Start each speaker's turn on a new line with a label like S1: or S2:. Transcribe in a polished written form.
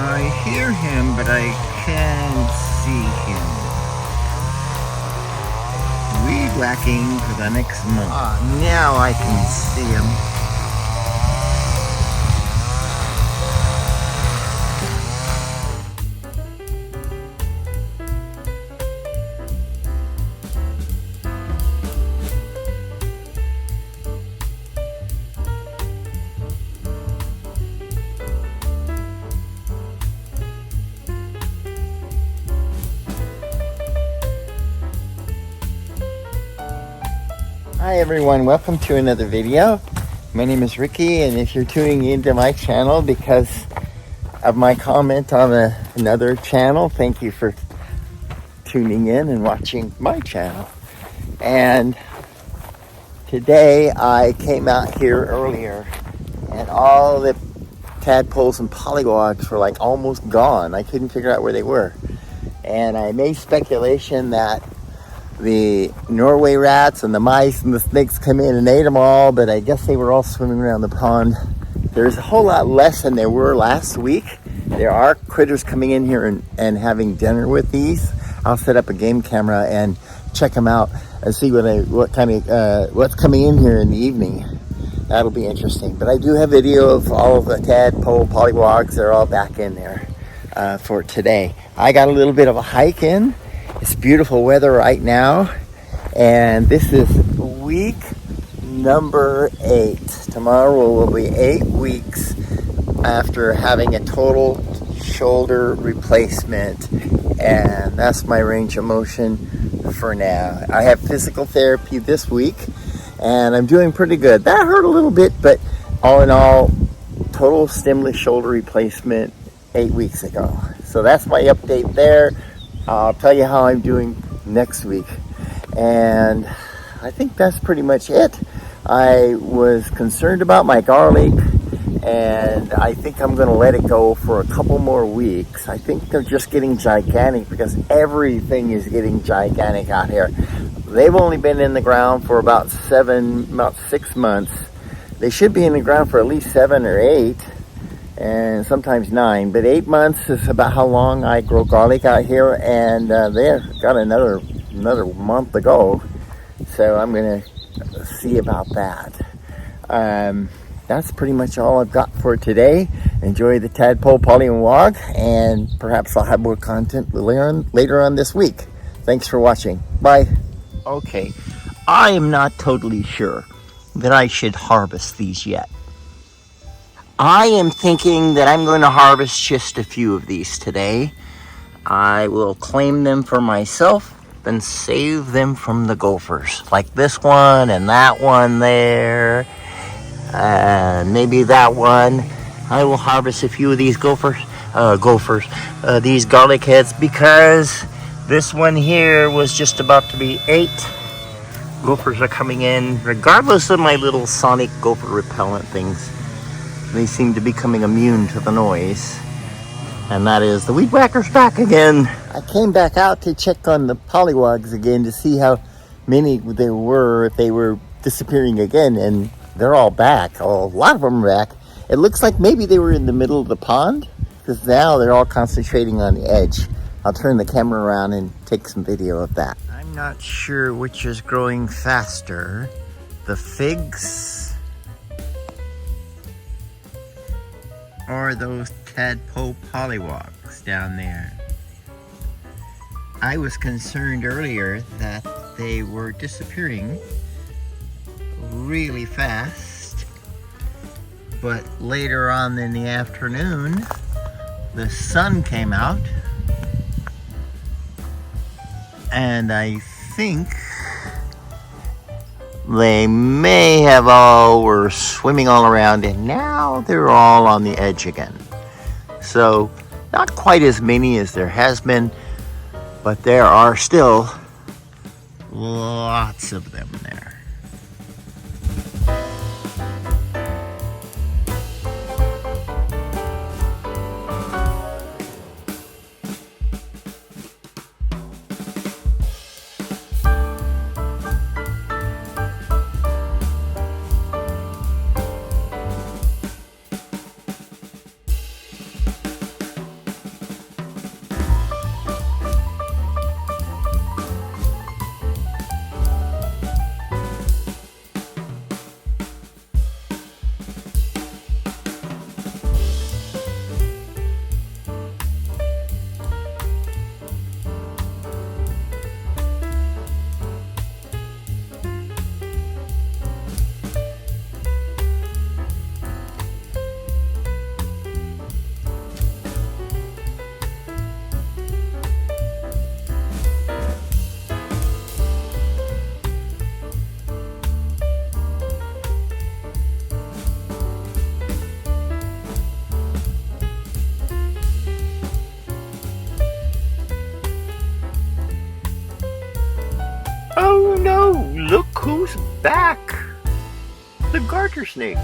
S1: I hear him, but I can't see him. Weed whacking for the next month. Now I can see him. Hi everyone, welcome to another video. My name is Ricky, and if you're tuning into my channel because of my comment on another channel, thank you for tuning in and watching my channel. And today I came out here earlier and all the tadpoles and polliwogs were like almost gone. I couldn't figure out where they were. And I made speculation that the Norway rats and the mice and the snakes come in and ate them all, but I guess they were all swimming around the pond. There's a whole lot less than there were last week. There are critters coming in here and having dinner with these. I'll set up a game camera and check them out and see what's coming in here in the evening. That'll be interesting. But I do have video of all of the tadpole polliwogs. They're all back in there for today. I got a little bit of a hike in. It's beautiful weather right now, and this is week number 8. Tomorrow will be 8 weeks after having a total shoulder replacement, and that's my range of motion for now. I have physical therapy this week, and I'm doing pretty good. That hurt a little bit, but all in all, total stemless shoulder replacement 8 weeks ago. So that's my update there. I'll tell you how I'm doing next week. And I think that's pretty much it. I was concerned about my garlic, and I think I'm going to let it go for a couple more weeks. I think they're just getting gigantic because everything is getting gigantic out here. They've only been in the ground for about 6 months. They should be in the ground for at least 7 or 8. And sometimes 9, but 8 months is about how long I grow garlic out here, and they've got another month to go, so I'm gonna see about that. That's pretty much all I've got for today. Enjoy the tadpole polliwog, and perhaps I'll have more content later on this week. Thanks for watching. Bye. Okay, I am not totally sure that I should harvest these yet. I am thinking that I'm going to harvest just a few of these today. I will claim them for myself and save them from the gophers. Like this one and that one there. Maybe that one. I will harvest a few of these these garlic heads, because this one here was just about to be 8. Gophers are coming in, regardless of my little sonic gopher repellent things. They seem to be becoming immune to the noise. And that is the weed whacker's back again. I came back out to check on the polliwogs again to see how many there were, if they were disappearing again, and they're all back. A lot of them are back. It looks like maybe they were in the middle of the pond, because now they're all concentrating on the edge. I'll turn the camera around and take some video of that. I'm not sure which is growing faster, the figs or those tadpole polliwogs down there. I was concerned earlier that they were disappearing really fast, but later on in the afternoon the sun came out, and I think they may have all were swimming all around, and now they're all on the edge again. So not quite as many as there has been, but there are still lots of them there. back! The garter snake.